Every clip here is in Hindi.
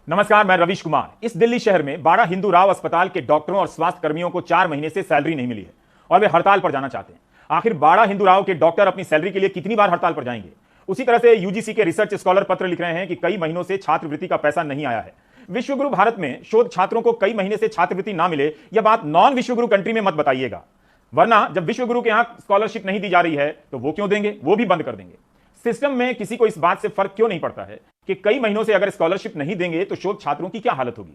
नमस्कार, मैं रवीश कुमार। इस दिल्ली शहर में बाड़ा हिंदू राव अस्पताल के डॉक्टरों और स्वास्थ्य कर्मियों को 4 महीने से सैलरी नहीं मिली है और वे हड़ताल पर जाना चाहते हैं। आखिर बाड़ा हिंदू राव के डॉक्टर अपनी सैलरी के लिए कितनी बार हड़ताल पर जाएंगे? उसी तरह से यूजीसी के रिसर्च स्कॉलर पत्र लिख रहे हैं कि कई महीनों से छात्रवृत्ति का पैसा नहीं आया है। विश्वगुरु भारत में शोध छात्रों को कई महीने से छात्रवृत्ति ना मिले, यह बात नॉन विश्वगुरु कंट्री में मत बताइएगा, वरना जब विश्वगुरु के यहां स्कॉलरशिप नहीं दी जा रही है तो वो क्यों देंगे? वो भी बंद कर देंगे। सिस्टम में किसी को इस बात से फर्क क्यों नहीं पड़ता है कि कई महीनों से अगर स्कॉलरशिप नहीं देंगे तो शोध छात्रों की क्या हालत होगी?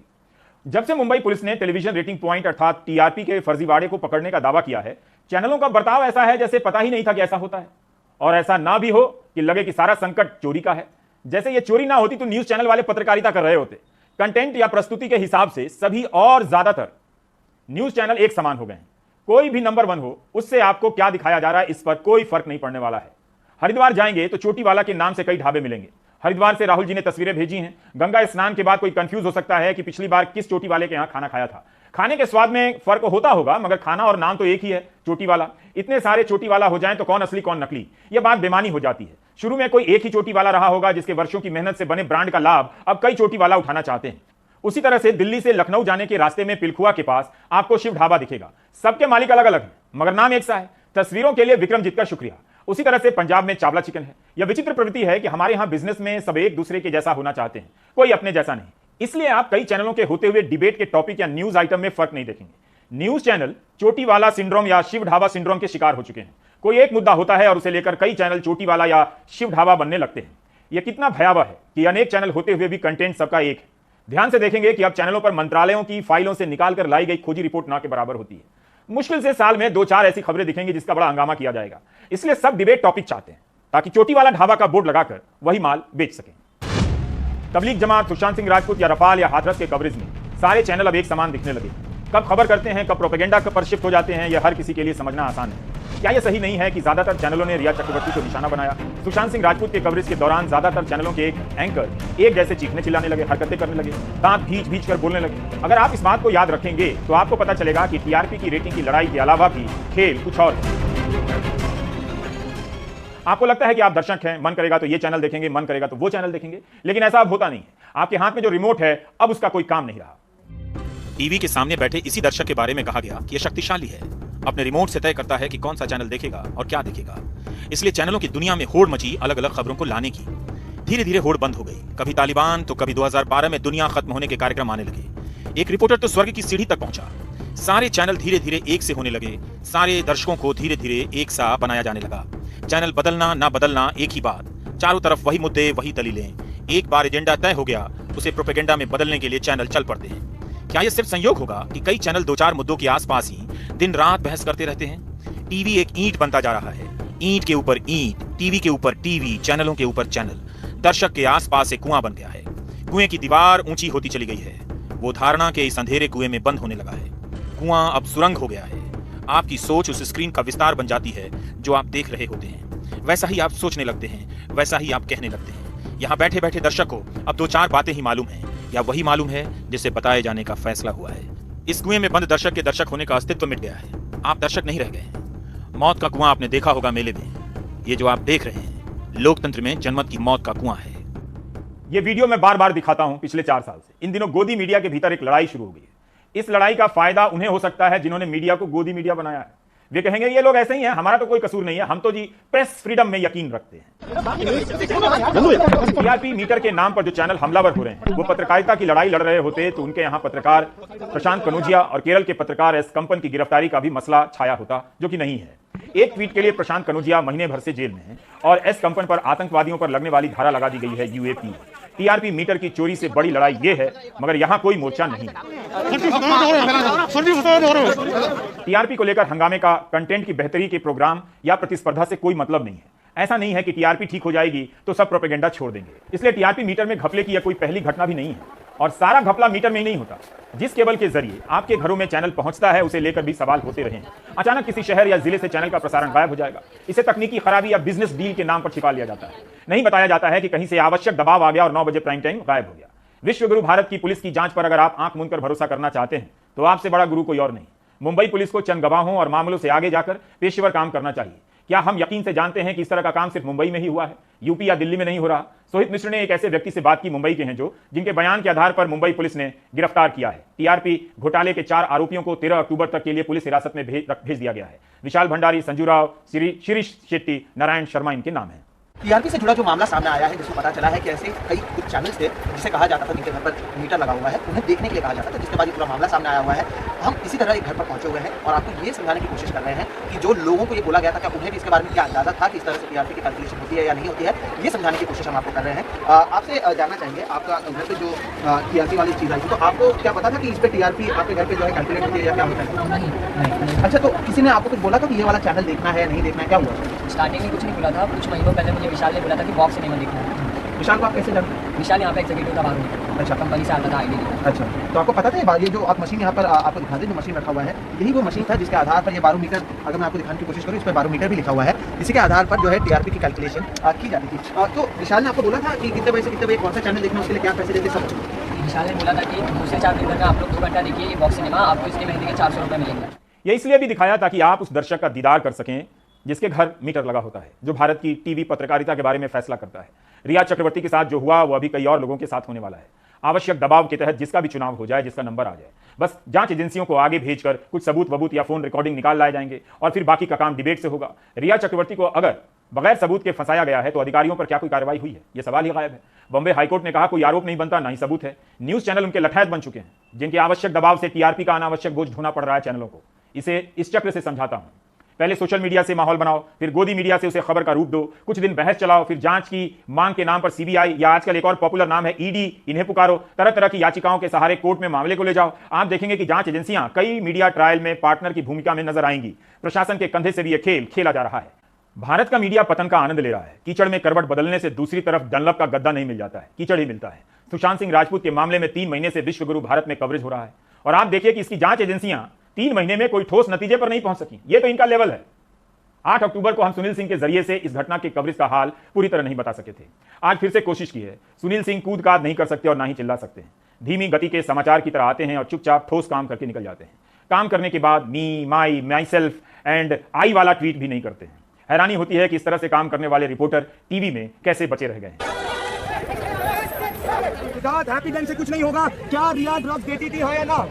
जब से मुंबई पुलिस ने टेलीविजन रेटिंग पॉइंट अर्थात टीआरपी के फर्जीवाड़े को पकड़ने का दावा किया है, चैनलों का बर्ताव ऐसा है जैसे पता ही नहीं था कि ऐसा होता है। और ऐसा ना भी हो कि लगे कि सारा संकट चोरी का है। जैसे ये चोरी ना होती तो न्यूज चैनल वाले पत्रकारिता कर रहे होते। कंटेंट या प्रस्तुति के हिसाब से सभी और ज्यादातर न्यूज चैनल एक समान हो गए हैं। कोई भी नंबर 1 हो, उससे आपको क्या दिखाया जा रहा है इस पर कोई फर्क नहीं पड़ने वाला है। हरिद्वार जाएंगे तो चोटीवाला के नाम से कई ढाबे मिलेंगे। हरिद्वार से राहुल जी ने तस्वीरें भेजी हैं। गंगा स्नान के बाद कोई कंफ्यूज हो सकता है कि पिछली बार किस चोटीवाले के यहां खाना खाया था। खाने के स्वाद में फर्क होता होगा, मगर खाना और नाम तो एक ही है, चोटीवाला। इतने सारे चोटीवाला हो जाएं तो कौन असली कौन नकली, यह बात बेमानी हो जाती है। शुरू में कोई एक ही चोटीवाला रहा होगा जिसके वर्षों की मेहनत से बने ब्रांड का लाभ अब कई चोटीवाला उठाना चाहते हैं। उसी तरह से दिल्ली से लखनऊ जाने के रास्ते में पिलखुआ के पास आपको शिव ढाबा दिखेगा। सबके मालिक अलग अलग हैं, मगर नाम एक सा है। तस्वीरों के लिए विक्रमजीत का शुक्रिया। उसी तरह से पंजाब में चावला चिकन है। यह विचित्र प्रवृत्ति है कि हमारे यहां बिजनेस में सब एक दूसरे के जैसा होना चाहते हैं, कोई अपने जैसा नहीं। इसलिए आप कई चैनलों के होते हुए डिबेट के टॉपिक या न्यूज आइटम में फर्क नहीं देखेंगे। न्यूज चैनल चोटीवाला सिंड्रोम या शिव ढाबा सिंड्रोम के शिकार हो चुके हैं। कोई एक मुद्दा होता है और उसे लेकर कई चैनल चोटीवाला या शिव ढाबा बनने लगते हैं। यह कितना भयावह है कि अनेक चैनल होते हुए भी कंटेंट सबका एक है। ध्यान से देखेंगे कि अब चैनलों पर मंत्रालयों की फाइलों से निकालकर लाई गई खोजी रिपोर्ट ना के बराबर होती है। मुश्किल से साल में 2-4 ऐसी खबरें दिखेंगी जिसका बड़ा हंगामा किया जाएगा। इसलिए सब डिबेट टॉपिक चाहते हैं ताकि चोटीवाला ढाबा का बोर्ड लगाकर वही माल बेच सकें। तबलीग जमात, सुशांत सिंह राजपूत या रफाल या हाथरस के कवरेज में सारे चैनल अब एक समान दिखने लगे। कब खबर करते हैं, कब प्रोपेगेंडा पर शिफ्ट हो जाते हैं, यह हर किसी के लिए समझना आसान है। क्या यह सही नहीं है कि ज्यादातर चैनलों ने रिया चक्रवर्ती को निशाना बनाया? सुशांत सिंह राजपूत के कवरेज के दौरान ज्यादातर चैनलों के एंकर एक जैसे चीखने चिल्लाने लगे, हरकतें करने लगे, दांत भींच कर बोलने लगे। अगर आप इस बात को याद रखेंगे तो आपको पता चलेगा कि टीआरपी की रेटिंग की लड़ाई के अलावा भी खेल कुछ और है। आपको लगता है कि आप दर्शक हैं, मन करेगा तो ये चैनल देखेंगे, मन करेगा तो वो चैनल देखेंगे, लेकिन ऐसा अब होता नहीं है। आपके हाथ में जो रिमोट है अब उसका कोई काम नहीं रहा। टीवी के सामने बैठे इसी दर्शक के बारे में कहा गया कि यह शक्तिशाली है, अपने रिमोट से तय करता है कि कौन सा चैनल देखेगा और क्या देखेगा। इसलिए चैनलों की दुनिया में होड़ मची अलग अलग खबरों को लाने की। धीरे धीरे होड़ बंद हो गई। कभी तालिबान तो कभी 2012 में दुनिया खत्म होने के कार्यक्रम आने लगे। एक रिपोर्टर तो स्वर्ग की सीढ़ी तक पहुंचा। सारे चैनल धीरे धीरे एक से होने लगे। सारे दर्शकों को धीरे धीरे एक सा बनाया जाने लगा। चैनल बदलना ना बदलना एक ही बात, चारों तरफ वही मुद्दे वही दलीलें। एक बार एजेंडा तय हो गया, उसे प्रोपेगेंडा में बदलने के लिए चैनल चल पड़ते हैं। क्या यह सिर्फ संयोग होगा कि कई चैनल 2-4 मुद्दों के आसपास ही दिन रात बहस करते रहते हैं? टीवी एक ईंट बनता जा रहा है, ईंट के ऊपर ईंट, टीवी के ऊपर टीवी, चैनलों के ऊपर चैनल। दर्शक के आसपास एक कुआं बन गया है। कुएं की दीवार ऊंची होती चली गई है। वो धारणा के इस अंधेरे कुएं में बंद होने लगा है। कुआं अब सुरंग हो गया है। आपकी सोच उस स्क्रीन का विस्तार बन जाती है जो आप देख रहे होते हैं। वैसा ही आप सोचने लगते हैं, वैसा ही आप कहने लगते हैं। यहाँ बैठे बैठे दर्शक को अब 2-4 बातें ही मालूम है, या वही मालूम है जिसे बताए जाने का फैसला हुआ है। इस कुएं में बंद दर्शक के दर्शक होने का अस्तित्व मिट गया है। आप दर्शक नहीं रह गए हैं। मौत का कुआं आपने देखा होगा मेले में। ये जो आप देख रहे हैं लोकतंत्र में जनमत की मौत का कुआं है। ये वीडियो मैं बार बार दिखाता हूं पिछले 4 साल से। इन दिनों गोदी मीडिया के भीतर एक लड़ाई शुरू हो गई है। इस लड़ाई का फायदा उन्हें हो सकता है जिन्होंने मीडिया को गोदी मीडिया बनाया है। वे कहेंगे ये लोग ऐसे ही हैं, हमारा तो कोई कसूर नहीं है, हम तो जी प्रेस फ्रीडम में यकीन रखते हैं। टीआरपी मीटर के नाम पर जो चैनल हमलावर हो रहे हैं वो पत्रकारिता की लड़ाई लड़ रहे होते तो उनके यहाँ पत्रकार प्रशांत कनौजिया और केरल के पत्रकार एस कंपन की गिरफ्तारी का भी मसला छाया होता, जो कि नहीं है। एक ट्वीट के लिए प्रशांत कनौजिया महीने भर से जेल में है और एस कंपन पर आतंकवादियों पर लगने वाली धारा लगा दी गई है यूएपी। टीआरपी मीटर की चोरी से बड़ी लड़ाई ये है, मगर यहां कोई मोर्चा नहीं है। टीआरपी को लेकर हंगामे का कंटेंट की बेहतरी के प्रोग्राम या प्रतिस्पर्धा से कोई मतलब नहीं है। ऐसा नहीं है कि टीआरपी ठीक हो जाएगी तो सब प्रोपेगेंडा छोड़ देंगे। इसलिए टीआरपी मीटर में घपले की यह कोई पहली घटना भी नहीं है और सारा घपला मीटर में ही नहीं होता। जिस केबल के जरिए आपके घरों में चैनल पहुंचता है उसे लेकर भी सवाल होते रहे हैं। अचानक किसी शहर या जिले से चैनल का प्रसारण गायब हो जाएगा। इसे तकनीकी खराबी या बिजनेस डील के नाम पर छिपा लिया जाता है। नहीं बताया जाता है कि कहीं से आवश्यक दबाव आ गया और 9 बजे प्राइम टाइम गायब हो गया। विश्वगुरु भारत की पुलिस की जांच पर अगर आप आंख मूंदकर भरोसा करना चाहते हैं तो आपसे बड़ा गुरु कोई और नहीं। मुंबई पुलिस को चंद गवाहों और मामलों से आगे जाकर पेशेवर काम करना चाहिए। क्या हम यकीन से जानते हैं कि इस तरह का काम सिर्फ मुंबई में ही हुआ है, यूपी या दिल्ली में नहीं हो रहा? सोहित मिश्र ने एक ऐसे व्यक्ति से बात की मुंबई के हैं जिनके बयान के आधार पर मुंबई पुलिस ने गिरफ्तार किया है। टीआरपी घोटाले के 4 आरोपियों को 13 अक्टूबर तक के लिए पुलिस हिरासत में भेज दिया गया है। विशाल भंडारी, संजू राव, शिरीष शेट्टी, नारायण शर्मा इनके नाम हैं। टीआरपी से जुड़ा जो मामला सामने आया है, जिसमें पता चला है कि ऐसे कई कुछ चैनल्स थे जिसे कहा जाता था जिनके घर पर मीटर लगा हुआ है, उन्हें देखने के लिए कहा जाता था, जिसके बाद ये पूरा मामला सामने आया हुआ है। हम इसी तरह एक घर पर पहुंचे हुए हैं और आपको ये समझाने की कोशिश कर रहे हैं कि जो लोगों को ये बोला गया था, क्या उन्हें भी इसके बारे में क्या अंदाजा था कि इस तरह से टीआरपी की कैलकुलेशन होती है या नहीं होती है, ये समझाने की कोशिश हम आपको कर रहे हैं। आपसे जानना चाहेंगे, आपका घर पर जो टीआरपी वाली चीज़ आई थी, तो आपको क्या पता था कि इस पर टीआरपी आपके घर पर जो है कैलकुलेट होती है या क्या होता है? नहीं। अच्छा, तो किसी ने आपको कुछ बोला था कि ये वाला चैनल देखना है, नहीं देखना है, क्या हुआ? स्टार्टिंग में कुछ नहीं बोला था, कुछ महीनों पहले मुझे विशाल ने बोला था कि बॉक्स सिनेमा देखना है। विशाल को आप कैसे जानते? विशाल यहाँ पे एग्जीक्यूटिव था बाहर। अच्छा, कंपनी से आता था आईडी। अच्छा, तो आपको पता था ये जो आप मशीन यहाँ पर आपको दिखा दें, जो मशीन रखा हुआ है, यही वो मशीन था जिसके आधार पर ये बारोमीटर, अगर मैं आपको दिखाने की कोशिश करूँ, इस पर बारोमीटर भी लिखा हुआ है, इसी के आधार पर जो है टीआरपी की कैलकुलेशन की जाती थी। तो विशाल ने आपको बोला था कि कितने बजे से कितने बजे कौन सा चैनल देखना, उसके लिए क्या पैसे देते, सब? विशाल ने बोला था कि दूसरे 4 दिन में आप लोग 2 घंटा देखिए ये बॉक्स सिनेमा, आपको इसके महीने के 400 रुपये मिलेंगे। ये इसलिए भी दिखाया ताकि आप उस दर्शक का दीदार कर सकें जिसके घर मीटर लगा होता है, जो भारत की टीवी पत्रकारिता के बारे में फैसला करता है। रिया चक्रवर्ती के साथ जो हुआ वो अभी कई और लोगों के साथ होने वाला है। आवश्यक दबाव के तहत जिसका भी चुनाव हो जाए, जिसका नंबर आ जाए, बस जांच एजेंसियों को आगे भेजकर कुछ सबूत या फोन रिकॉर्डिंग निकाल लाए जाएंगे और फिर बाकी का काम डिबेट से होगा। रिया चक्रवर्ती को अगर बगैर सबूत के फंसाया गया है तो अधिकारियों पर क्या कोई कार्रवाई हुई है? ये सवाल ही गायब है। बॉम्बे हाईकोर्ट ने कहा कोई आरोप नहीं बनता, ना ही सबूत है। न्यूज चैनल उनके लठैत बन चुके हैं, जिनके आवश्यक दबाव से टीआरपी का अनावश्यक बोझ ढोना पड़ रहा है चैनलों को। इसे इस चक्र से समझाता हूं। पहले सोशल मीडिया से माहौल बनाओ, फिर गोदी मीडिया से उसे खबर का रूप दो, कुछ दिन बहस चलाओ, फिर जांच की मांग के नाम पर सीबीआई या आजकल एक और पॉपुलर नाम है ईडी, इन्हें पुकारो, तरह तरह की याचिकाओं के सहारे कोर्ट में मामले को ले जाओ। आप देखेंगे कि जांच एजेंसियां कई मीडिया ट्रायल में पार्टनर की भूमिका में नजर आएंगी। प्रशासन के कंधे से भी यह खेल खेला जा रहा है। भारत का मीडिया पतन का आनंद ले रहा है। कीचड़ में करवट बदलने से दूसरी तरफ डनलप का गद्दा नहीं मिल जाता है, कीचड़ ही मिलता है। सुशांत सिंह राजपूत के मामले में 3 महीने से विश्वगुरु भारत में कवरेज हो रहा है और आप देखिए कि इसकी जांच एजेंसियां 3 महीने में कोई ठोस नतीजे पर नहीं पहुंच सकी। ये तो इनका लेवल है। 8 अक्टूबर को हम सुनील सिंह के जरिए से इस घटना के कवरेज का हाल पूरी तरह नहीं बता सके थे। आज फिर से कोशिश की है। सुनील सिंह कूद काद नहीं कर सकते और ना ही चिल्ला सकते हैं। धीमी गति के समाचार की तरह आते हैं और चुपचाप ठोस काम करके निकल जाते हैं। काम करने के बाद मी, माई, माई सेल्फ एंड आई वाला ट्वीट भी नहीं करते हैं। हैरानी होती है कि इस तरह से काम करने वाले रिपोर्टर टीवी में कैसे बचे रह गए हैं। हैप्पी डेंट से कुछ नहीं होगा। क्या रिया ड्रग्स देती थी, है या ना?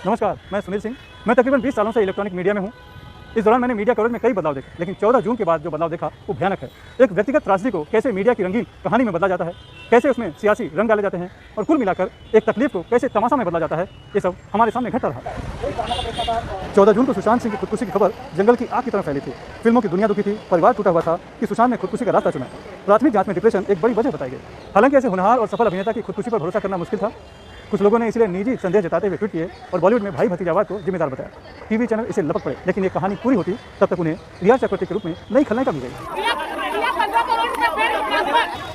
नमस्कार, मैं सुनील सिंह। मैं तकरीबन 20 सालों से इलेक्ट्रॉनिक मीडिया में हूं। इस दौरान मैंने मीडिया कवरेज में कई बदलाव देखे, लेकिन 14 जून के बाद जो बदलाव देखा वो भयानक है। एक व्यक्तिगत त्रासदी को कैसे मीडिया की रंगीन कहानी में बदला जाता है, कैसे उसमें सियासी रंग डाले जाते हैं और कुल मिलाकर एक तकलीफ को कैसे तमाशा में बदला जाता है, ये सब हमारे सामने घटता रहा। 14 जून को सुशांत सिंह की खुदकुशी की खबर जंगल की आग की तरह फैली थी। फिल्मों की दुनिया दुखी थी, परिवार टूटा हुआ था कि सुशांत ने खुदकुशी का रास्ता चुना। प्राथमिक जांच में डिप्रेशन एक बड़ी वजह बताई गई। हालांकि ऐसे होनहार और सफल अभिनेता की खुदकुशी पर भरोसा करना मुश्किल था। कुछ लोगों ने इसलिए निजी संदेह जताते हुए ट्वीट किए और बॉलीवुड में भाई भतीजावाद को जिम्मेदार बताया। टीवी चैनल इसे लपक पड़े, लेकिन ये कहानी पूरी होती तब तक उन्हें रिया चक्रवर्ती के रूप में नई खलनायिका मिल गई।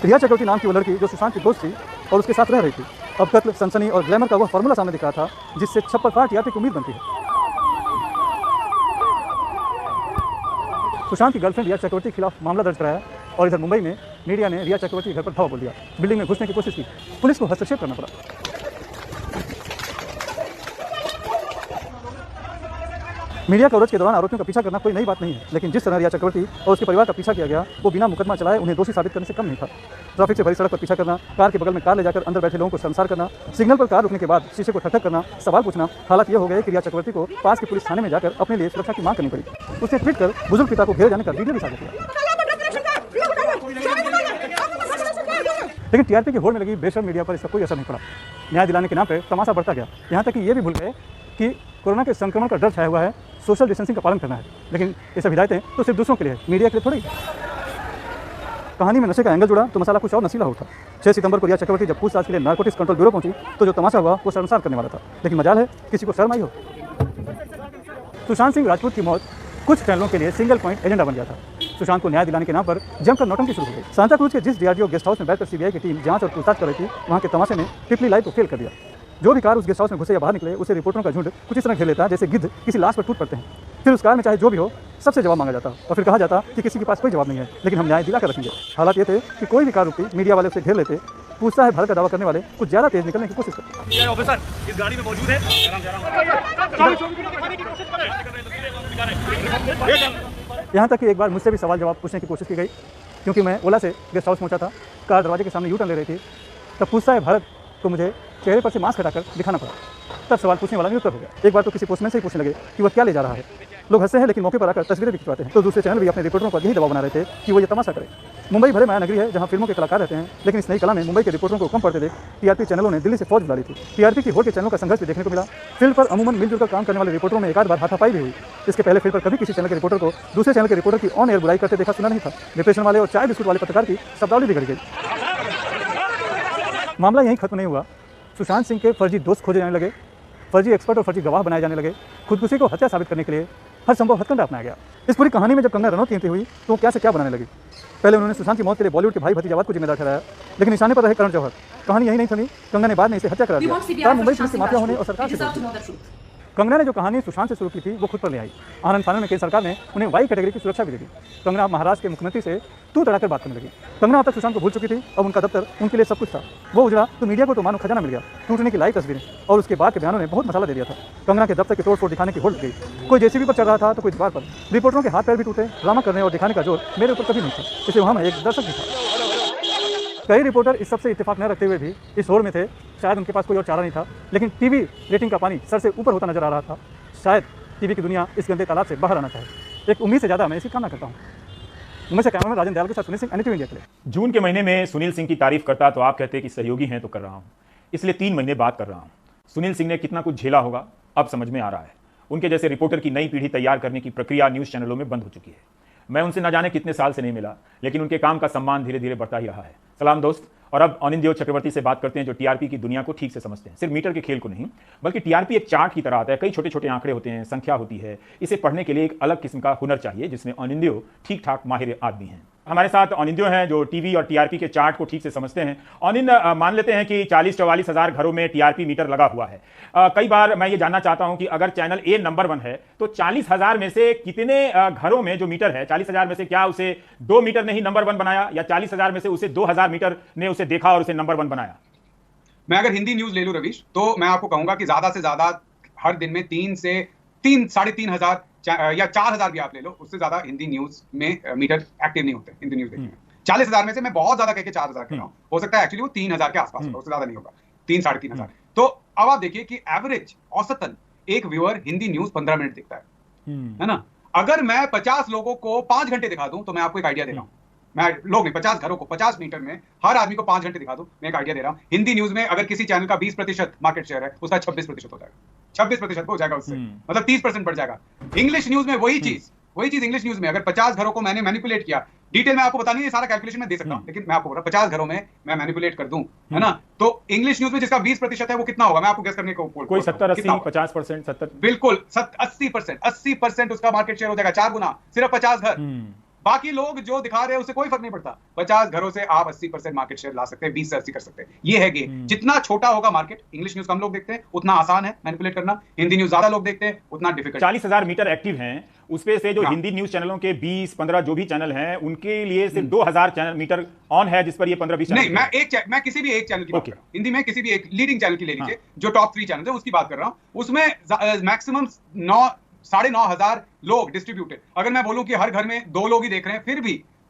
रिया चक्रवर्ती नाम की वो लड़की जो सुशांत की दोस्त थी और उसके साथ रह रही थी, अब कत्ल, सनसनी और ग्लैमर का वह फार्मूला सामने दिख रहा था जिससे छप्पर फाड़ टीआरपी की उम्मीद बनती है। सुशांत की गर्लफ्रेंड रिया चक्रवर्ती के खिलाफ मामला दर्ज कराया और इधर मुंबई में मीडिया ने रिया चक्रवर्ती के घर पर धावा बोल दिया। बिल्डिंग में घुसने की कोशिश की, पुलिस को हस्तक्षेप करना पड़ा। मीडिया कवरेज के दौरान आरोपियों का पीछा करना कोई नई बात नहीं है, लेकिन जिस तरह रिया चक्रवर्ती और उसके परिवार का पीछा किया गया वो बिना मुकदमा चलाए उन्हें दोषी साबित करने से कम नहीं था। ट्रैफिक से भरी सड़क पर पीछा करना, कार के बगल में कार ले जाकर अंदर बैठे लोगों को शर्मसार करना, सिग्नल पर कार रुकने के बाद शीशे को ठक करना, सवाल पूछना। हालात ये हो गए कि रिया चक्रवर्ती को पास के पुलिस थाने में जाकर अपने लिए सुरक्षा की मांग करनी पड़ी। उसने ट्वीट कर बुजुर्ग पिता को घेरे जाने का वीडियो भी साझा किया। लेकिन टीआरपी की होड़ में लगी बेशर्म मीडिया पर इसका कोई असर नहीं पड़ा। न्याय दिलाने के नाम पर तमाशा बढ़ता गया, यहाँ तक कि ये भी भूल गए कि कोरोना के संक्रमण का डर छाया हुआ है, सोशल डिस्टेंसिंग का पालन करना है। लेकिन ये सब हिदायतें तो सिर्फ दूसरों के लिए है, मीडिया के लिए थोड़ी। कहानी में नशे का एंगल जुड़ा तो मसाला कुछ और नशीला उठा। 6 सितंबर को रिया चक्रवर्ती जब पूछताछ के लिए नारकोटिक्स कंट्रोल ब्यूरो पहुंची तो जो तमाशा हुआ वो शर्मसार करने वाला था, लेकिन मजाल है किसी को शर्म आई हो। सुशांत सिंह राजपूत की मौत कुछ चैनलों के लिए सिंगल पॉइंट एजेंडा बन गया था। सुशांत को न्याय दिलाने के नाम पर जमकर नौटंकी शुरू हो गई। सांता क्रूज के जिस डीआरडीओ गेस्ट हाउस में बैठकर सीबीआई की टीम जांच और पूछताछ कर रही थी, वहां के तमाशे ने ट्रिपली लाइव को फेल कर दिया। जो भी कार उस गेस्ट हाउस में घुसे या बाहर निकले उसे रिपोर्टरों का झुंड कुछ इस तरह घेर लेता जैसे गिद्ध किसी लाश पर टूट पड़ते हैं। फिर उस कार में चाहे जो भी हो सबसे जवाब मांगा जाता और फिर कहा जाता कि किसी के पास कोई जवाब नहीं है, लेकिन हम न्याय दिला कर रखेंगे। हालात ये थे कि कोई भी कार रुकती, मीडिया वाले उसे घेर लेते, पूछता है भारत का दावा करने वाले कुछ ज़्यादा तेज निकलने की कोशिश करते हैं। ऑफिसर इस गाड़ी में मौजूद है। यहाँ तक कि एक बार मुझसे भी सवाल जवाब पूछने की कोशिश की गई, क्योंकि मैं ओला से गेस्ट हाउस पहुँचा था। कार दरवाजे के सामने यू टर्न ले रही थी। तब पूछता है भारत को मुझे चेहरे पर से मास्क हटाकर दिखाना पड़ा। तब सवाल पूछने वाला निरुत्तर हो गया। एक बार तो किसी पोस्टमैन से ही पूछने लगे कि वह क्या ले जा रहा है। लोग हंसते हैं, लेकिन मौके पर आकर तस्वीरें भी खिंचवाते हैं। तो दूसरे चैनल भी अपने रिपोर्टरों पर यही दबाव बना रहे थे कि वो ये तमाशा करें। मुंबई भले माया नगरी है जहाँ फिल्मों के कलाकार रहते हैं, लेकिन इस नई कला में मुंबई के रिपोर्टरों को कम पड़ते देख टीआरपी चैनलों ने दिल्ली से फौज बुला ली थी। टीआरपी की होड़ के चैनलों का संघर्ष भी देखने को मिला। फील्ड पर अमूमन मिलजुल कर काम करने वाले रिपोर्टरों में एक आध बार हाथापाई भी हुई। इसके पहले फील्ड पर कभी किसी चैनल के रिपोर्टर को दूसरे चैनल के रिपोर्टर की ऑन एयर बुराई करते देखा सुना नहीं था। डिप्रेशन वाले और चाय बिस्कुट वाले पत्रकार की शब्दावली बिगड़ गई। मामला यहीं खत्म नहीं हुआ। सुशांत सिंह के फर्जी दोस्त खोजे जाने लगे, फर्जी एक्सपर्ट और फर्जी गवाह बनाए जाने लगे। खुदकुशी को हत्या साबित करने के लिए हर संभव हथकंडा अपनाया गया। इस पूरी कहानी में जब कंगना रनौत की एंट्री हुई तो वो क्या से क्या बनाने लगी। पहले उन्होंने सुशांत की मौत के लिए बॉलीवुड के भाई भतीजावाद को जिम्मेदार ठहराया, लेकिन निशाने पर रहे करण जौहर। कहानी यही नहीं थमी, कंगना ने बाद में इसे हत्या करा दिया। मुंबई पुलिस के माफिया होने और सरकार से कंगना ने जो कहानी सुशांत से शुरू की थी वो खुद पर ले आई। आनंद फानन में केंद्र सरकार ने उन्हें वाई कैटेगरी की सुरक्षा भी दी थी। कंगना महाराष्ट्र के मुख्यमंत्री से तू तड़ाकर बात करने लगी। कंगना अब तक सुशांत को भूल चुकी थी। अब उनका दफ्तर उनके लिए सब कुछ था। वो उजड़ा तो मीडिया को तो मानो खजाना मिल गया। टूटने की लाइव तस्वीरें और उसके बाद के बयानों ने बहुत मसाला दे दिया था। कंगना के दफ्तर के तोड़ फोड़ दिखाने की होड़ गई। कोई जेसीबी पर चढ़ रहा था तो कोई दीवार पर। रिपोर्टरों के हाथ पैर भी टूटे। ड्रामा करने और दिखाने का जोर मेरे ऊपर कभी नहीं था, इसलिए वहाँ मैं एक दर्शक भी था। कई रिपोर्टर इस सबसे इत्तेफाक न रखते हुए भी इस होड़ में थे। शायद उनके पास कोई और चारा नहीं था, लेकिन टीवी रेटिंग का पानी सर से ऊपर होता नजर आ रहा था। शायद टीवी की दुनिया इस गंदे तालाब से बाहर आना चाहे। एक उम्मीद से ज़्यादा मैं इसकी कामना करता हूँ। मैं से कैमरामैन राजन दयाल के साथ सुनील सिंह, NDTV इंडिया के लिए। जून के महीने में सुनील सिंह की तारीफ करता तो आप कहते कि सहयोगी हैं तो कर रहा हूं, इसलिए 3 महीने बाद कर रहा हूं। सुनील सिंह ने कितना कुछ झेला होगा अब समझ में आ रहा है। उनके जैसे रिपोर्टर की नई पीढ़ी तैयार करने की प्रक्रिया न्यूज़ चैनलों में बंद हो चुकी है। मैं उनसे न जाने कितने साल से नहीं मिला, लेकिन उनके काम का सम्मान धीरे धीरे बढ़ता ही रहा है। सलाम दोस्त। और अब अनिंद्यो चक्रवर्ती से बात करते हैं, जो टीआरपी की दुनिया को ठीक से समझते हैं। सिर्फ मीटर के खेल को नहीं, बल्कि टीआरपी एक चार्ट की तरह आता है। कई छोटे छोटे आंकड़े होते हैं, संख्या होती है। इसे पढ़ने के लिए एक अलग किस्म का हुनर चाहिए, जिसमें अनिंद्यो ठीक ठाक माहिर आदमी हैं। हमारे साथ अनिंद्यो हैं जो टीवी और टीआरपी के चार्ट को ठीक से समझते हैं। अनिंद, मान लेते हैं कि 40-44 हज़ार घरों में टीआरपी मीटर लगा हुआ है। कई बार मैं ये जानना चाहता हूं कि अगर चैनल ए नंबर 1 है तो 40,000 में से कितने घरों में जो मीटर है, 40,000 में से क्या उसे 2 मीटर ने ही नंबर 1 बनाया, या 40,000 में से उसे 2,000 मीटर ने उसे देखा और उसे नंबर 1 बनाया? मैं अगर हिंदी न्यूज ले लूं रवीश, तो मैं आपको कहूंगा कि ज्यादा से ज्यादा हर दिन में 3 से 3-3.5 हजार या 4,000 भी आप ले लो, उससे ज्यादा हिंदी न्यूज में मीटर एक्टिव नहीं होते हिंदी न्यूज देखने में। 40,000 में से मैं बहुत ज्यादा कह के 4,000 कह रहा हूं, हो सकता है एक्चुअली वो 3,000 के आसपास होगा, उससे ज्यादा नहीं होगा, 3-3.5 तो अब आप देखिए कि एवरेज औसतन एक व्यूअर हिंदी न्यूज 15 मिनट देखता है ना। अगर मैं 50 लोगों को 5 घंटे दिखा दूं तो मैं आपको एक आइडिया दे रहा हूं, मैं लोग नहीं 50 घरों को 50 मीटर में हर आदमी को 5 घंटे दिखा दूं, मैं एक आइडिया दे रहा हूं। हिंदी न्यूज में अगर किसी चैनल का 20% मार्केट शेयर है, उसका 26% हो जाएगा, 26% हो जाएगा उससे, मतलब 30% बढ़ जाएगा। इंग्लिश न्यूज में वही चीज इंग्लिश न्यूज में अगर 50 घरों को मैंने मैनिपुलेट किया, डिटेल में आपको पता नहीं है, सारा कैलकुलेशन मैं दे सकता हूं, लेकिन मैं आपको बोल रहा 50 घरों में मैं मैनिपुलेट कर दूं, है ना, तो इंग्लिश न्यूज में जिसका 20% है वो कितना होगा, मैं आपको गेस करने को कोई 70-80 50%, 70 बिल्कुल 80% उसका मार्केट शेयर हो जाएगा, 4 गुना, सिर्फ 50 घर। बाकी लोग जो दिखा रहे हैं उससे कोई फर्क नहीं पड़ता। 50 घरों से आप 80% मार्केट शेयर ला सकते हैं, 20 से 80 कर सकते हैं, ये है गेम। जितना छोटा होगा मार्केट, इंग्लिश न्यूज कम लोग देखते हैं, उतना आसान है मैनिपुलेट करना, हिंदी न्यूज ज्यादा लोग देखते हैं, उतना डिफिकल्ट। 40,000 मीटर एक्टिव हैं, उसपे से जो हिंदी न्यूज चैनलों के 20-15 जो भी चैनल हैं, उनके लिए सिर्फ 2,000 चैनल मीटर ऑन है, जिस पर ये 15-20 नहीं, मैं किसी भी एक चैनल की बात कर रहा हूं, हिंदी में किसी भी एक लीडिंग चैनल की ले लीजिए, जो टॉप 3 चैनल है उसकी बात कर रहा हूं, उसमें मैक्सिमम 9-9.5 हजार लोग डिस्ट्रीब्यूटेड। अगर मैं बोलूं कि हर घर में 2 लोग ही देख रहे हैं,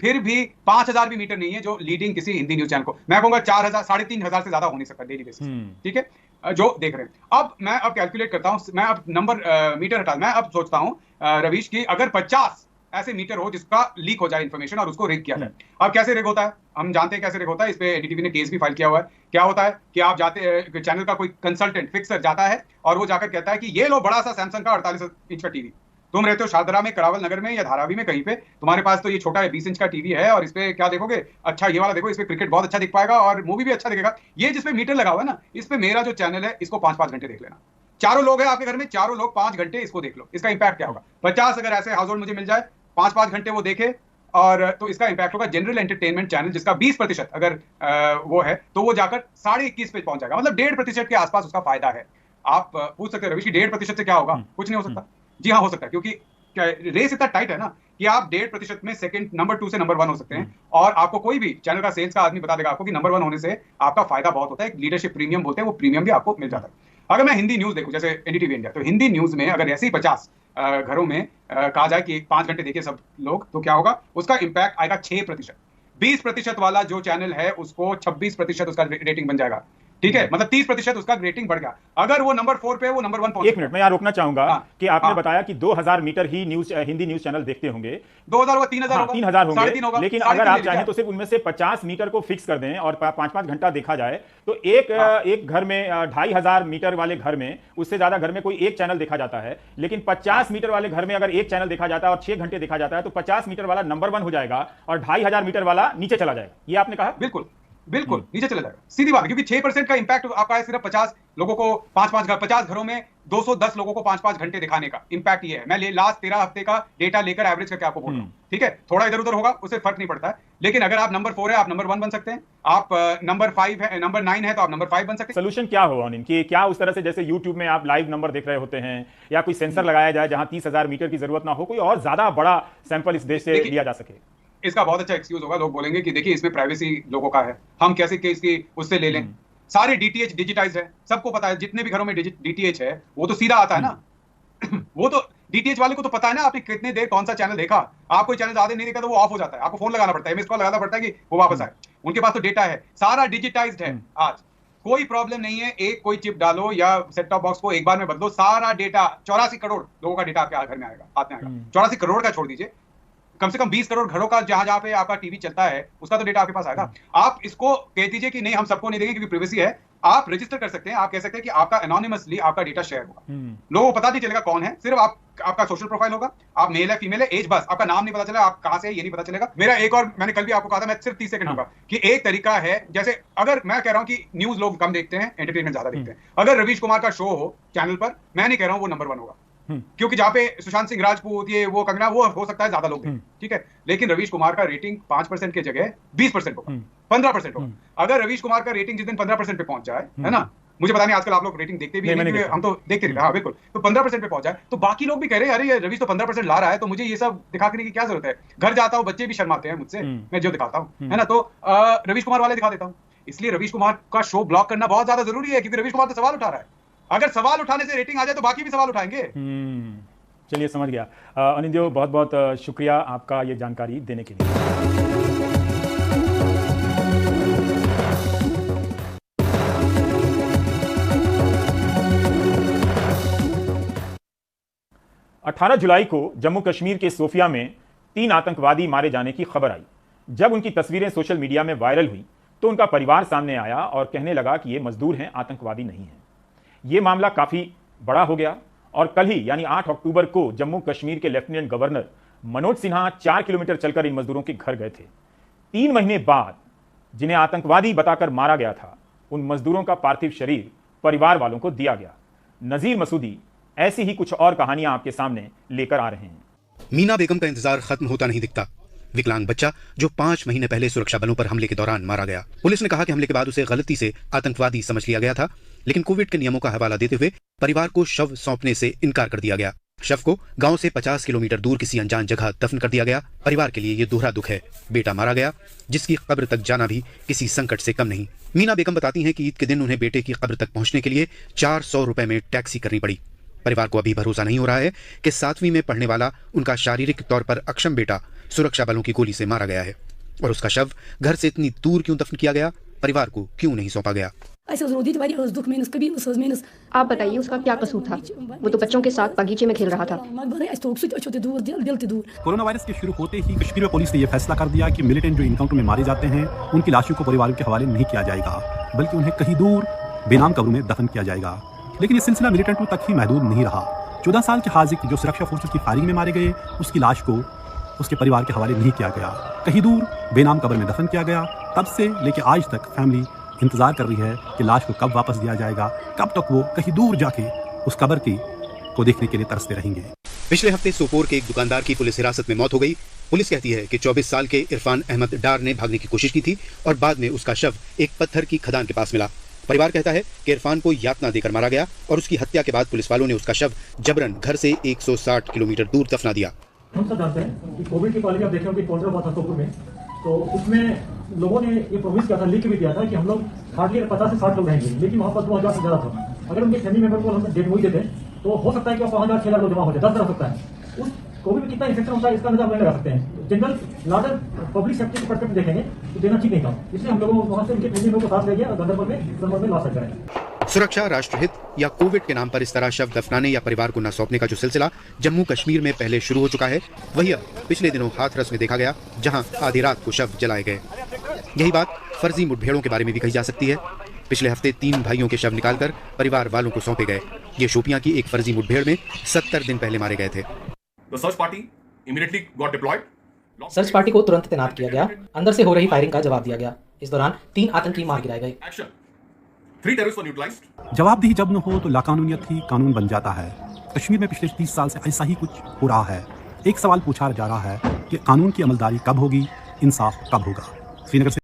फिर भी 5,000 भी मीटर नहीं है जो लीडिंग किसी हिंदी न्यूज चैनल को। मैं कहूंगा 4,000 3,500 से ज्यादा हो नहीं सकता डेली बेसिस, ठीक है, जो देख रहे हैं। अब मैं कैलकुलेट करता हूं, मैं अब नंबर मीटर हटा, मैं अब सोचता हूं रवीश की अगर 50 ऐसे मीटर हो जिसका लीक हो जाए इन्फॉर्मेशन और उसको रिग किया जाए। अब कैसे रिग होता है, हम जानते हैं कैसे रिग होता है, इस पे एनडीटीवी ने केस भी फाइल किया हुआ है। क्या होता है कि आप जाते, चैनल का कोई कंसल्टेंट फिक्सर जाता है और वो जाकर कहता है कि ये लो बड़ा सा सैमसंग का 48 इंच का टीवी, तुम रहते हो शारदरा में, करावल नगर में या धारावी में कहीं पे, तुम्हारे पास तो ये छोटा है 20 इंच का टीवी है और इस पे क्या देखोगे, अच्छा ये वाला देखो, इस पे क्रिकेट बहुत अच्छा दिख पाएगा और मूवी भी अच्छा दिखेगा। ये जिसपे मीटर लगा हुआ है ना, इस पे मेरा जो चैनल है इसको 5-5 घंटे देख लेना। 4 लोग हैं आपके घर में, 4 लोग 5 घंटे इसको देख लो, इसका इंपैक्ट क्या होगा। 50 अगर ऐसे हाउस होल्ड मुझे मिल जाए, 5-5 घंटे वो देखे, और तो इसका इंपैक्ट होगा जनरल एंटरटेनमेंट चैनल जिसका 20% अगर वो है तो वो जाकर 21.5 पे पहुंच जाएगा, मतलब 1.5% के आसपास उसका फायदा है। आप पूछ सकते हैं रवीश की 1.5% से क्या होगा, कुछ नहीं हो सकता। जी हाँ हो सकता है, क्योंकि रेस इतना टाइट है ना कि आप 1.5% में सेकंड नंबर 2 से नंबर 1 हो सकते हैं। और आपको कोई भी चैनल का सेल्स का आदमी बता देगा आपको कि नंबर 1 होने से आपका फायदा बहुत होता है। लीडरशिप प्रीमियम बोलते हैं, वो प्रीमियम भी आपको मिल जाता है। अगर मैं हिंदी न्यूज देखूं, जैसे एनडीटीवी इंडिया, तो हिंदी न्यूज में अगर ऐसे ही 50 घरों में कहा जाए कि 5 घंटे देखिए सब लोग, तो क्या होगा? उसका इंपैक्ट आएगा 6%। 20% वाला जो चैनल है उसको 26% उसका रेटिंग बन जाएगा। ठीक है, मतलब 30% उसका रेटिंग बढ़ गया। अगर वो नंबर 4 पे है, वो नंबर 1 पहुंच। एक मिनट मैं यहाँ रोकना चाहूंगा कि आपने हाँ। बताया कि 2000 मीटर ही न्यूज हिंदी न्यूज चैनल देखते होंगे। 2000 होगा, 3000 होगा, 3000 होंगे, 3.5 होगा, लेकिन 3.5 अगर आप ले चाहें लीजिए। तो सिर्फ उनमें से 50 मीटर को फिक्स कर दें और 5-5 घंटा देखा जाए तो एक घर में 2500 मीटर वाले घर में, उससे ज्यादा घर में कोई एक चैनल देखा जाता है। लेकिन 50 मीटर वाले घर में अगर एक चैनल देखा जाता है और 6 घंटे देखा जाता है तो 50 मीटर वाला नंबर 1 हो जाएगा और 2500 मीटर वाला नीचे चला जाएगा। ये आपने कहा? बिल्कुल बिल्कुल नीचे चला जाएगा, सीधी बात है। क्योंकि 6% का इंपैक्ट आपका है सिर्फ 50 लोगों को 50 घरों में 210 लोगों को 5 घंटे दिखाने का इंपैक्ट ये है। मैं लास्ट 13 हफ्ते का डेटा लेकर एवरेज करके आपको बोल रहा हूं। ठीक है, थोड़ा इधर उधर होगा, उससे फर्क नहीं पड़ता है। लेकिन अगर आप नंबर 4 है, आप नंबर 1 बन सकते हैं। आप नंबर 5 है, नंबर 9 है, तो आप नंबर 5 बन सकते हैं। सोल्यूशन क्या हो इनकी? क्या उस तरह से जैसे YouTube में आप लाइव नंबर देख रहे होते हैं, या कोई सेंसर लगाया जाए जहां 30,000 मीटर की जरूरत ना हो, कोई और ज्यादा बड़ा सैंपल इस देश से लिया जा सके? इसका बहुत अच्छा एक्सक्यूज होगा, लोग बोलेंगे कि देखिए इसमें प्राइवेसी लोगों का है, हम कैसे केस की उससे ले लें। सारे डीटीएच डिजिटाइज्ड है, सबको पता है। जितने भी घरों में डीटीएच है वो तो सीधा आता है ना। वो तो डीटीएच वाले को तो पता है ना आपने कितने देर कौन सा चैनल देखा। आप कोई चैनल ज्यादा नहीं देखा तो वो ऑफ हो जाता है, आपको फोन लगाना पड़ता है, मिस कॉल लगाना पड़ता है कि वो वापस आए। उनके पास तो डेटा है, सारा डिजिटाइज्ड है। आज कोई प्रॉब्लम नहीं है, एक कोई चिप डालो या सेट टॉप बॉक्स को एक बार में बदलो, सारा डेटा 84 करोड़ लोगों का डेटा आपके घर में आएगा, हाथ में आएगा। 84 करोड़ का छोड़ दीजिए, कम से कम 20 करोड़ घरों का जहां पे आपका टीवी चलता है उसका तो डेटा आपके पास आएगा। आप इसको कह दीजिए कि नहीं हम सबको नहीं देंगे क्योंकि प्राइवेसी है, आप रजिस्टर कर सकते हैं। आप कह सकते हैं कि आपका एनोनिमसली आपका डेटा शेयर होगा, लोगों को पता नहीं चलेगा कौन है, सिर्फ आपका सोशल प्रोफाइल होगा, आप मेल है फीमेल है, एज, बस आपका नाम नहीं पता चलेगा, आप कहां से है ये नहीं पता चलेगा। मेरा एक और, मैंने कल भी आपको कहा था, मैं सिर्फ 30 सेकंड होगा कि एक तरीका है, जैसे अगर मैं कह रहा हूं कि न्यूज लोग कम देखते हैं, एंटरटेनमेंट ज्यादा देखते हैं। अगर रवीश कुमार का शो हो चैनल पर, मैं नहीं कह रहा हूं वो नंबर 1 होगा, क्योंकि जहां पे सुशांत सिंह राजपूत, ये वो कंगना, वो हो सकता है ज्यादा लोग देखें, ठीक है। लेकिन रवीश कुमार का रेटिंग 5% की जगह 20% होगा, 15% होगा। अगर रवीश कुमार का रेटिंग जिस दिन 15% पे पहुंच जाए, है ना, मुझे पता नहीं आजकल आप लोग रेटिंग देखते भी नहीं, हम तो देखते रहते हैं, हाँ बिल्कुल, तो 15% पे पहुंच जाए तो बाकी लोग भी कह रहे हैं अरे ये रवीश तो 15% ला रहा है, तो मुझे ये सब दिखाने की क्या जरूरत है। घर जाता हूँ, बच्चे भी शर्माते हैं मुझसे, मैं जो दिखाता हूँ, है ना, तो रवीश कुमार वाले दिखा देता हूँ। इसलिए रवीश कुमार का शो ब्लॉक करना बहुत ज्यादा जरूरी है, क्योंकि रवीश कुमार तो सवाल उठा रहा है। अगर सवाल उठाने से रेटिंग आ जाए तो बाकी भी सवाल उठाएंगे। चलिए समझ गया। अनिल देव, बहुत बहुत शुक्रिया आपका ये जानकारी देने के लिए। 18 जुलाई को जम्मू कश्मीर के सोफिया में 3 आतंकवादी मारे जाने की खबर आई। जब उनकी तस्वीरें सोशल मीडिया में वायरल हुई तो उनका परिवार सामने आया और कहने लगा कि ये मजदूर हैं, आतंकवादी नहीं हैं। ये मामला काफी बड़ा हो गया और कल ही यानी 8 अक्टूबर को जम्मू कश्मीर के lieutenant governor Manoj Sinha 4 kilometre चलकर इन मजदूरों के घर गए थे। 3 महीने बाद जिन्हें आतंकवादी बताकर मारा गया था, उन मजदूरों का पार्थिव शरीर परिवार वालों को दिया गया। नजीर मसूदी ऐसी ही कुछ और कहानियां आपके सामने लेकर आ रहे हैं। मीना बेगम का इंतजार खत्म होता नहीं दिखता। विकलांग बच्चा जो 5 महीने पहले सुरक्षा बलों पर हमले के दौरान मारा गया। पुलिस ने कहा कि हमले के बाद उसे गलती से आतंकवादी समझ लिया गया था, लेकिन कोविड के नियमों का हवाला देते हुए परिवार को शव सौंपने से इनकार कर दिया गया। शव को गांव से 50 किलोमीटर दूर किसी अनजान जगह दफन कर दिया गया। परिवार के लिए ये दोहरा दुख है। बेटा मारा गया, जिसकी कब्र तक जाना भी किसी संकट से कम नहीं। मीना बेगम बताती हैं कि ईद के दिन उन्हें बेटे की कब्र तक पहुंचने के लिए 400 रुपए में टैक्सी करनी पड़ी। परिवार को अभी भरोसा नहीं हो रहा है कि 7वीं में पढ़ने वाला उनका शारीरिक तौर पर अक्षम बेटा सुरक्षा बलों की गोली से मारा गया है, और उसका शव घर से इतनी दूर क्यों दफन किया गया, परिवार को क्यों नहीं सौंपा गया। आप बताइए उसका क्या कसूर था? वो तो बच्चों के साथ बगीचे में खेल रहा था। कोरोना वायरस के शुरू होते ही कश्मीर में पुलिस ने यह फैसला कर दिया कि मिलिटेंट जो इनकाउंटर में मारे जाते हैं उनकी लाशों को परिवारों के हवाले नहीं किया जाएगा, बल्कि उन्हें कहीं दूर बेनाम कब्रों में दफन किया जाएगा। लेकिन ये सिलसिला मिलिटेंटों तक ही महदूद नहीं रहा। 14 साल के हाजिक जो सुरक्षा फोर्सेस की फायरिंग में मारे गए, उसकी लाश को उसके परिवार के हवाले नहीं किया गया, कहीं दूर बेनाम कब्र में दफन किया गया। तब से लेकर आज तक फैमिली इंतजार कर रही है कि लाश को कब वापस दिया जाएगा, कब तक वो कहीं दूर जाके उस कब्र को देखने के लिए तरसते रहेंगे। पिछले हफ्ते सोपोर के एक दुकानदार की पुलिस हिरासत में मौत हो गई। पुलिस कहती है कि 24 साल के इरफान अहमद डार ने भागने की कोशिश की थी और बाद में उसका शव एक पत्थर की खदान के पास मिला। परिवार कहता है कि इरफान को यातना देकर मारा गया और उसकी हत्या के बाद पुलिस वालों ने उसका शव जबरन घर से 160 किलोमीटर दूर दफना दिया। हम सब जानते हैं कि कोविड की पहले आप देखे होंगे काउंटर हुआ था सोपुर में, तो उसमें लोगों ने ये प्रोमिस किया था, लिख के भी दिया था कि हम लोग हार्डली 50 से 60 लोग रहेंगे, लेकिन वहाँ पर 2000 से ज़्यादा था। अगर उनके फैमिली मेंबर को हम डेट हुई देते तो हो सकता है कि 5000 6 लाख लोग जमा हो जाए, 10 तरह सकता है। उस कोविड में कितना इन्फेक्शन होता है इसका अंदाजा आप नहीं लगा सकते हैं। जनरल लार्जर पब्लिक सेफ्टी के पर्सपेक्टिव देखेंगे तो देना ठीक नहीं था, इसलिए हम लोगों वहाँ से उनके फैमिली मेंबर को साथ ले गया और गंदरबल में दिसंबर में लाश लगाया। सुरक्षा, राष्ट्रहित या कोविड के नाम पर इस तरह शव दफनाने या परिवार को न सौंपने का जो सिलसिला जम्मू कश्मीर में पहले शुरू हो चुका है, वही अब पिछले दिनों हाथरस में देखा गया, जहां आधी रात को शव जलाए गए। यही बात फर्जी मुठभेड़ों के बारे में भी कही जा सकती है। पिछले हफ्ते 3 भाइयों के शव निकालकर परिवार वालों को सौंपे गए। ये शोपियां की एक फर्जी मुठभेड़ में 70 दिन पहले मारे गए थे। सर्च पार्टी को तुरंत तैनात किया गया। अंदर से हो रही फायरिंग का जवाब दिया गया। इस दौरान 3 आतंकी मार गिराए गए। जवाबदेही जब न हो तो लाकानूनियत ही कानून बन जाता है। कश्मीर में पिछले 30 साल से ऐसा ही कुछ हो रहा है। एक सवाल पूछा जा रहा है कि कानून की अमलदारी कब होगी, इंसाफ कब होगा। श्रीनगर से